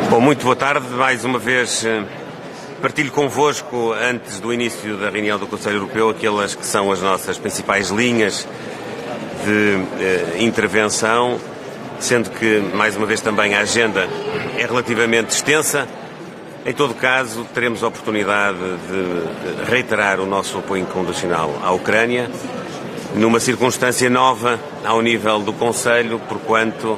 Bom, muito boa tarde. Mais uma vez partilho convosco, antes do início da reunião do Conselho Europeu, aquelas que são as nossas principais linhas de intervenção, sendo que, mais uma vez, também a agenda é relativamente extensa. Em todo caso, teremos a oportunidade de reiterar o nosso apoio incondicional à Ucrânia, numa circunstância nova ao nível do Conselho, porquanto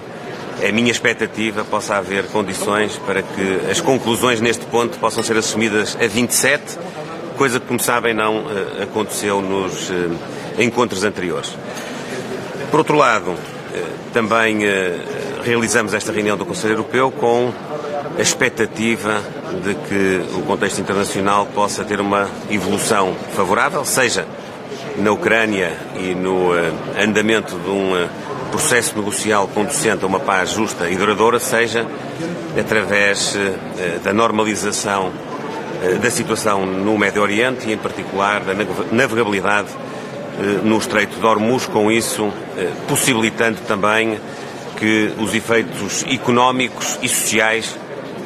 é minha expectativa possa haver condições para que as conclusões neste ponto possam ser assumidas a 27, coisa que, como sabem, não aconteceu nos encontros anteriores. Por outro lado, também realizamos esta reunião do Conselho Europeu com a expectativa de que o contexto internacional possa ter uma evolução favorável, seja na Ucrânia e no andamento de um processo negocial conducente a uma paz justa e duradoura, seja através da normalização da situação no Médio Oriente e, em particular, da navegabilidade no Estreito de Hormuz, com isso possibilitando também que os efeitos económicos e sociais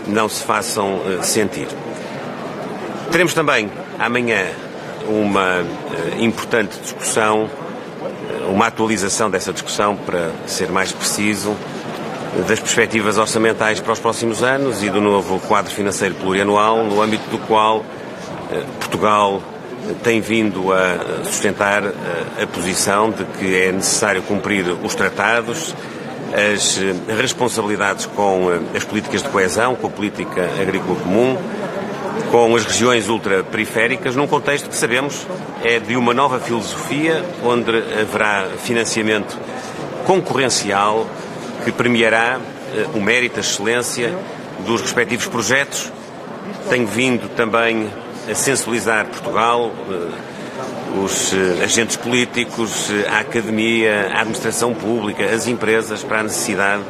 não se façam sentir. Teremos também amanhã uma importante discussão, uma atualização dessa discussão, para ser mais preciso, das perspectivas orçamentais para os próximos anos e do novo quadro financeiro plurianual, no âmbito do qual Portugal tem vindo a sustentar a posição de que é necessário cumprir os tratados, as responsabilidades com as políticas de coesão, com a política agrícola comum, com as regiões ultraperiféricas, num contexto que sabemos é de uma nova filosofia, onde haverá financiamento concorrencial que premiará o mérito, a excelência dos respectivos projetos. Tenho vindo também a sensibilizar Portugal, os agentes políticos, a academia, a administração pública, as empresas, para a necessidade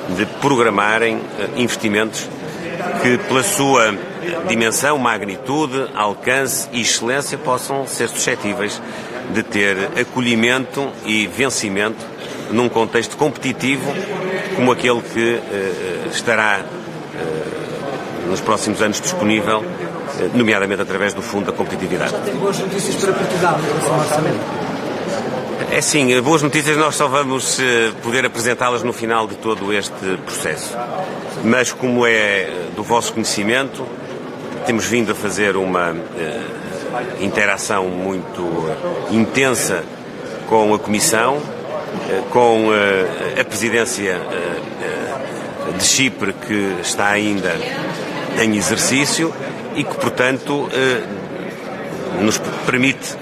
de programarem investimentos que, pela sua dimensão, magnitude, alcance e excelência, possam ser suscetíveis de ter acolhimento e vencimento num contexto competitivo como aquele que estará nos próximos anos disponível, nomeadamente através do Fundo da Competitividade. Já tem boas notícias para Portugal em relação ao orçamento? É sim, boas notícias nós só vamos poder apresentá-las no final de todo este processo. Mas, como é do vosso conhecimento, temos vindo a fazer uma interação muito intensa com a Comissão, com a presidência de Chipre, que está ainda em exercício e que, portanto, nos permite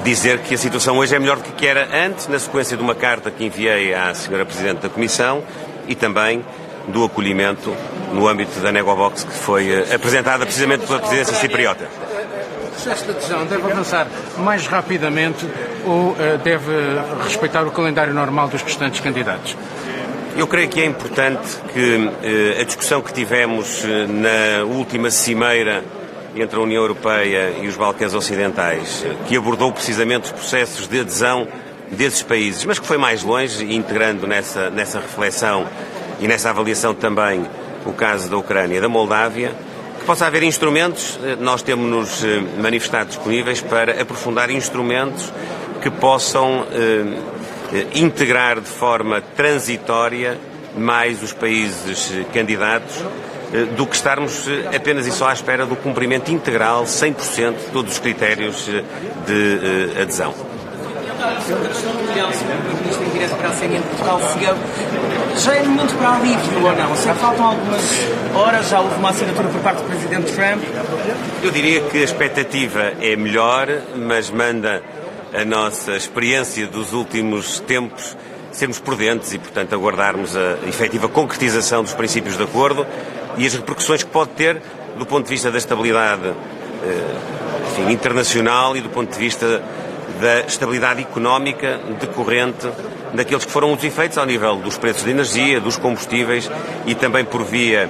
dizer que a situação hoje é melhor do que era antes, na sequência de uma carta que enviei à Sra. Presidente da Comissão e também do acolhimento no âmbito da Negobox, que foi apresentada precisamente pela Presidência Cipriota. Esta decisão deve avançar mais rapidamente ou deve respeitar o calendário normal dos restantes candidatos? Eu creio que é importante que a discussão que tivemos na última cimeira entre a União Europeia e os Balcãs Ocidentais, que abordou precisamente os processos de adesão desses países, mas que foi mais longe, integrando nessa reflexão e nessa avaliação também o caso da Ucrânia e da Moldávia, que possa haver instrumentos. Nós temos-nos manifestado disponíveis para aprofundar instrumentos que possam integrar de forma transitória mais os países candidatos, do que estarmos apenas e só à espera do cumprimento integral, 100%, de todos os critérios de adesão. Já é momento para alívio ou não? Já faltam algumas horas, já houve uma assinatura por parte do Presidente Trump? Eu diria que a expectativa é melhor, mas manda a nossa experiência dos últimos tempos sermos prudentes e, portanto, aguardarmos a efetiva concretização dos princípios de acordo e as repercussões que pode ter do ponto de vista da estabilidade internacional e do ponto de vista da estabilidade económica decorrente daqueles que foram os efeitos ao nível dos preços de energia, dos combustíveis e também por via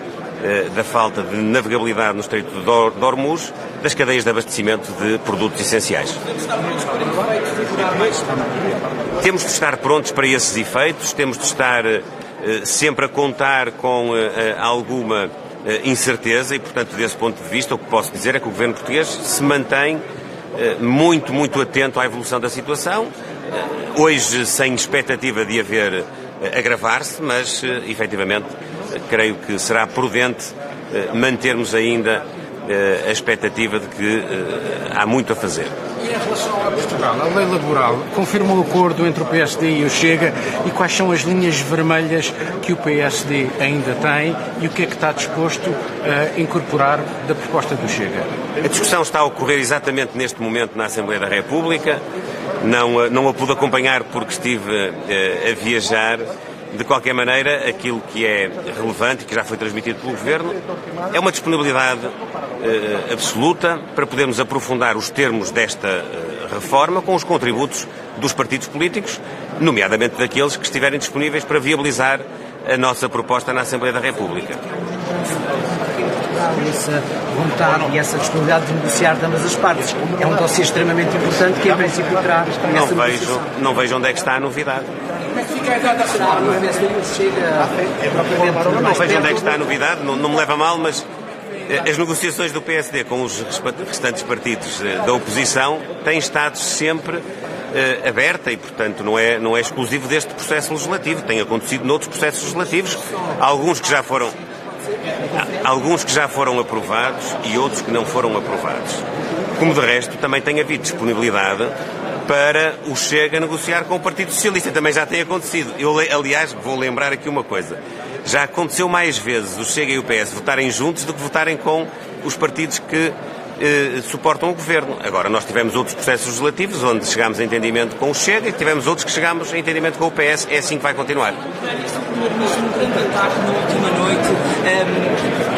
da falta de navegabilidade no Estreito de Hormuz, das cadeias de abastecimento de produtos essenciais. Temos de estar prontos para esses efeitos, temos de estar sempre a contar com alguma incerteza e, portanto, desse ponto de vista, o que posso dizer é que o governo português se mantém muito atento à evolução da situação, hoje sem expectativa de haver agravar-se, mas, efetivamente, creio que será prudente mantermos ainda a expectativa de que há muito a fazer. E em relação a Portugal, a lei laboral confirma o acordo entre o PSD e o Chega e quais são as linhas vermelhas que o PSD ainda tem e o que é que está disposto a incorporar da proposta do Chega? A discussão está a ocorrer exatamente neste momento na Assembleia da República. Não a pude acompanhar porque estive a viajar. De qualquer maneira, aquilo que é relevante e que já foi transmitido pelo Governo é uma disponibilidade absoluta para podermos aprofundar os termos desta reforma com os contributos dos partidos políticos, nomeadamente daqueles que estiverem disponíveis para viabilizar a nossa proposta na Assembleia da República. Essa vontade e essa disponibilidade de negociar de ambas as partes. É um dossiê extremamente importante que, em princípio, terá essa negociação. Não vejo onde é que está a novidade. Não vejo onde é que está a novidade, não me leva a mal, mas as negociações do PSD com os restantes partidos da oposição têm estado sempre aberta e, portanto, não é exclusivo deste processo legislativo. Tem acontecido noutros processos legislativos, alguns que já foram aprovados e outros que não foram aprovados. Como de resto, também tem havido disponibilidade para o Chega negociar com o Partido Socialista. Também já tem acontecido. Eu, aliás, vou lembrar aqui uma coisa. Já aconteceu mais vezes o Chega e o PS votarem juntos do que votarem com os partidos que suportam o Governo. Agora, nós tivemos outros processos legislativos onde chegámos a entendimento com o Chega e tivemos outros que chegámos a entendimento com o PS. É assim que vai continuar. Um grande ataque na última noite.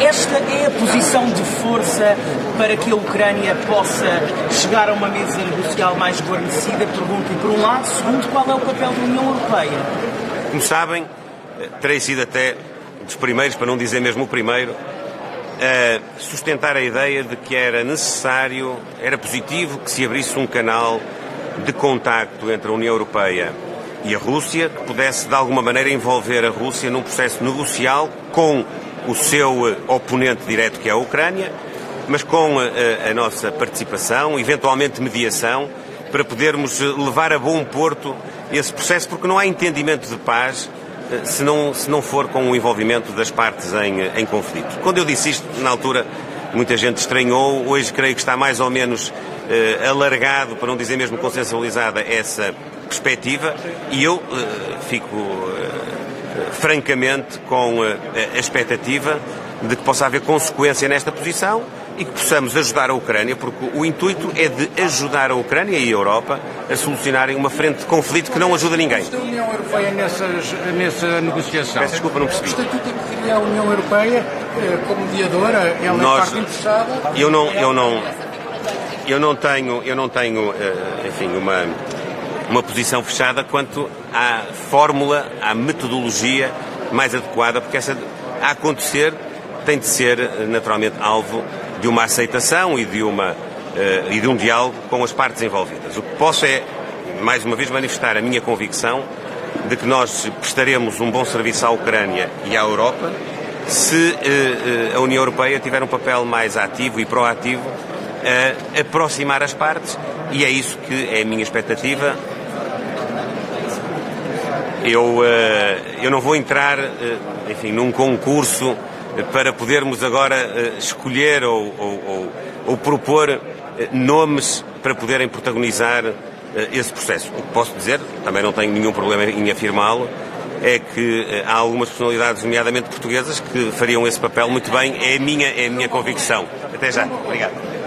Esta é a posição de força para que a Ucrânia possa chegar a uma mesa negocial mais guarnecida? Pergunto-lhe, por um lado. Segundo, qual é o papel da União Europeia? Como sabem, terei sido até dos primeiros, para não dizer mesmo o primeiro, a sustentar a ideia de que era necessário, era positivo que se abrisse um canal de contacto entre a União Europeia e a Rússia, que pudesse de alguma maneira envolver a Rússia num processo negocial com o seu oponente direto, que é a Ucrânia, mas com a nossa participação, eventualmente mediação, para podermos levar a bom porto esse processo, porque não há entendimento de paz se não for com o envolvimento das partes em conflito. Quando eu disse isto, na altura, muita gente estranhou. Hoje creio que está mais ou menos alargado, para não dizer mesmo consensualizada, essa perspectiva, e eu fico francamente com a expectativa de que possa haver consequência nesta posição e que possamos ajudar a Ucrânia, porque o intuito é de ajudar a Ucrânia e a Europa a solucionarem uma frente de conflito que não ajuda ninguém. A União Europeia nessa negociação? Peço desculpa, não percebi. O estatuto que cria a União Europeia como mediadora, ela é parte interessada? Eu não tenho, enfim, uma posição fechada quanto à fórmula, à metodologia mais adequada, porque essa a acontecer tem de ser naturalmente alvo de uma aceitação e de um diálogo com as partes envolvidas. O que posso é, mais uma vez, manifestar a minha convicção de que nós prestaremos um bom serviço à Ucrânia e à Europa se a União Europeia tiver um papel mais ativo e proativo a aproximar as partes, e é isso que é a minha expectativa. Eu não vou entrar, enfim, num concurso para podermos agora escolher ou propor nomes para poderem protagonizar esse processo. O que posso dizer, também não tenho nenhum problema em afirmá-lo, é que há algumas personalidades, nomeadamente portuguesas, que fariam esse papel muito bem. É a minha convicção. Até já. Obrigado.